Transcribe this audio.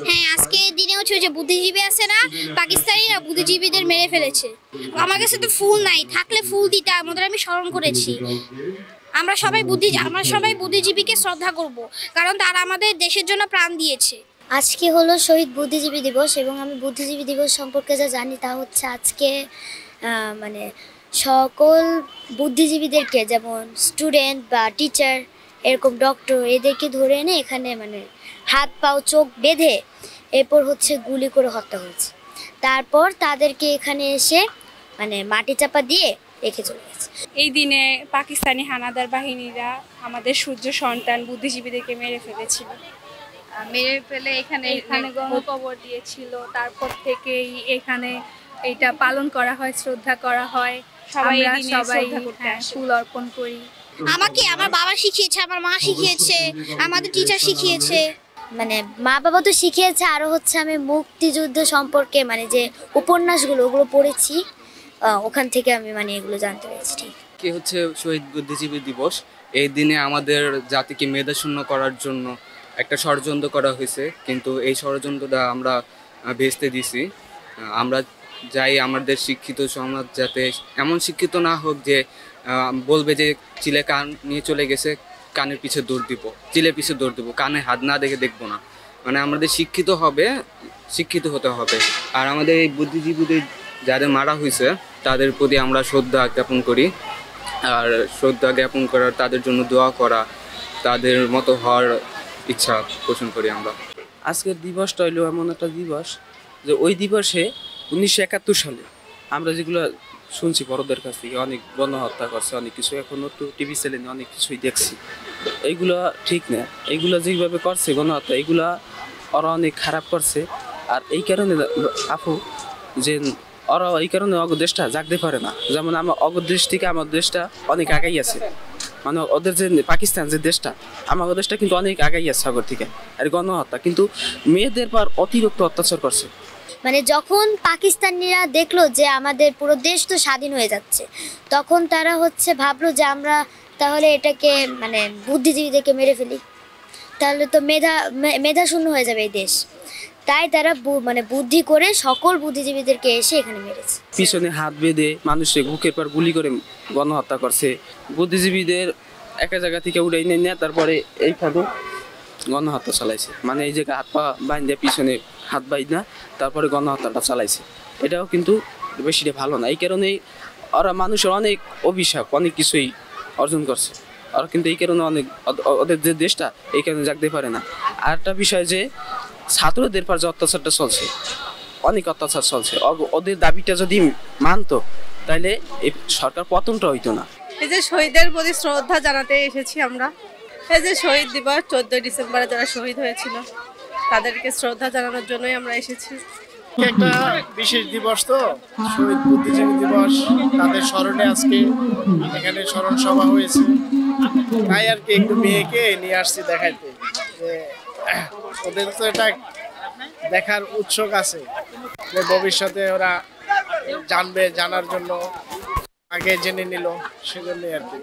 হ্যাঁ, আজকে দিনে হচ্ছে ওই যে বুদ্ধিজীবী আছে না, পাকিস্তানিরা বুদ্ধিজীবীদের মেরে ফেলেছে। আমার কাছে তো ফুল নাই, থাকলে ফুল দিতাম, ওদের আমি স্মরণ করেছি। আমরা সবাই বুদ্ধিজীবীকে শ্রদ্ধা করব, কারণ তারা আমাদের দেশের জন্য প্রাণ দিয়েছে। আজকে হলো শহীদ বুদ্ধিজীবী দিবস এবং আমি বুদ্ধিজীবী দিবস সম্পর্কে যা জানি তা হচ্ছে আজকে মানে সকল বুদ্ধিজীবীদেরকে, যেমন স্টুডেন্ট বা টিচার, এরকম ডক্টর, এদেরকে ধরে এনে এখানে মানে হাত পাও চোখ বেঁধে এরপর হচ্ছে গুলি করে হত্যা হয়েছে। তারপর তাদেরকে এখানে এসে মানে মাটি চাপা দিয়ে রেখে চলে গেছে। এই দিনে পাকিস্তানি হানাদার বাহিনীরা আমাদের সূর্য সন্তান বুদ্ধিজীবীদেরকে মেরে ফেলেছিল, মেরে ফেলে এখানে গণকবর দিয়েছিল। তারপর থেকেই এখানে এটা পালন করা হয়, শ্রদ্ধা করা হয়, সবাই ফুল অর্পণ করি। আমাকে আমার বাবা শিখিয়েছে, আমার মা শিখিয়েছে, আমাদের টিচার শিখিয়েছে। মানে মা বাবা তো শিখিয়েছে, আরও হচ্ছে আমি মুক্তিযুদ্ধ সম্পর্কে মানে যে উপন্যাসগুলো ওগুলো পড়েছি, ওখান থেকে আমি মানে এগুলো জানতে পেরেছি। ঠিক কি হচ্ছে শহীদ বুদ্ধিজীবী দিবস, এই দিনে আমাদের জাতিকে মেধাশূন্য করার জন্য একটা ষড়যন্ত্র করা হয়েছে, কিন্তু এই ষড়যন্ত্রটা আমরা ভেস্তে দিছি। আমরা যাই আমাদের শিক্ষিত সমাজ যাতে এমন শিক্ষিত না হোক যে বলবে যে চিলে কান নিয়ে চলে গেছে, কানের পিছে দৌড় দিব, চিলের পিছে দৌড় দিব, কানে হাত না দেখে দেখবো না। মানে আমাদের শিক্ষিত হতে হবে। আর আমাদের এই বুদ্ধিজীবীদের যাদের মারা হয়েছে তাদের প্রতি আমরা শ্রদ্ধা জ্ঞাপন করি, আর শ্রদ্ধা জ্ঞাপন করার, তাদের জন্য দোয়া করা, তাদের মতো হওয়ার ইচ্ছা পোষণ করি আমরা। আজকের দিবসটা হইলো এমন একটা দিবস যে ওই দিবসে 1971 সালে আমরা যেগুলো শুনছি বড়দের কাছ থেকে, অনেক গণহত্যা করছে, অনেক কিছু এখনও তো টিভি চ্যানেলে অনেক কিছুই দেখছি। এইগুলো ঠিক না, এইগুলো যেভাবে করছে গণহত্যা, এইগুলা ওরা অনেক খারাপ করছে। আর এই কারণে আপু যে ওরা এই কারণে অগ দেশটা জাগতে পারে না। যেমন আমার অগ দেশ থেকে আমার দেশটা অনেক আগাই আছে, মানে ওদের যে পাকিস্তান যে দেশটা, আমাদের দেশটা কিন্তু অনেক আগাই আছে সাগর থেকে। আর গণহত্যা কিন্তু মেয়েদের পর অতিরিক্ত অত্যাচার করছে। মানে যখন পাকিস্তানিরা দেখলো যে আমাদের পুরো দেশ তো স্বাধীন হয়ে যাচ্ছে, তখন তারা হচ্ছে ভাবলো যে আমরা তাহলে এটাকে মানে বুদ্ধিজীবীদেরকে মেরে ফেলি, তাহলে তো মেধা শূন্য হয়ে যাবে এই দেশ। তাই তারা মানে বুদ্ধি করে সকল বুদ্ধিজীবীদেরকে এসে এখানে মেরেছে। পিছনে হাত বেঁধে মানুষের বুকের পর গুলি করে গণহত্যা করছে। বুদ্ধিজীবীদের একটা জায়গা থেকে উড়াই নিয়ে তারপরে এইখানে গণহত্যা চালাইছে, মানে এই জায়গায় হাত পা বাইন্ধে পিছনে হাত বাইন্ধা তারপরে গণহত্যাটা চালাইছে। এটাও কিন্তু বেশিটা ভালো না। এই কারণেই ওরা মানুষের অনেক অভিশাপ, অনেক কিছুই অর্জন করছে। ওরা কিন্তু এই কারণে অনেক, ওদের যে দেশটা এই কারণে জাগতে পারে না। আর একটা বিষয় যে ছাত্রদের পর যে অত্যাচারটা চলছে, অনেক অত্যাচার চলছে, ওদের দাবিটা যদি মানতো তাহলে এই সরকার পতনটা হইতো না। এই যে শহীদের প্রতি শ্রদ্ধা জানাতে এসেছি আমরা। এই যে শহীদ দিবস 14 ডিসেম্বরে যারা শহীদ হয়েছিল তাদেরকে শ্রদ্ধা জানানোর জন্যই আমরা এসেছি। একটা বিশেষ দিবস, তো শহীদ বুদ্ধিজীবী দিবস, তাদের স্মরণে আজকে এখানে স্মরণ সভা হয়েছে। তাই আর কি একটু মেয়েকে নিয়ে আসছি দেখাইতে, যে ওদের তো এটা দেখার উৎসুক আছে যে ভবিষ্যতে ওরা জানার জন্য আগে জেনে নিল, সেজন্যই আর কি।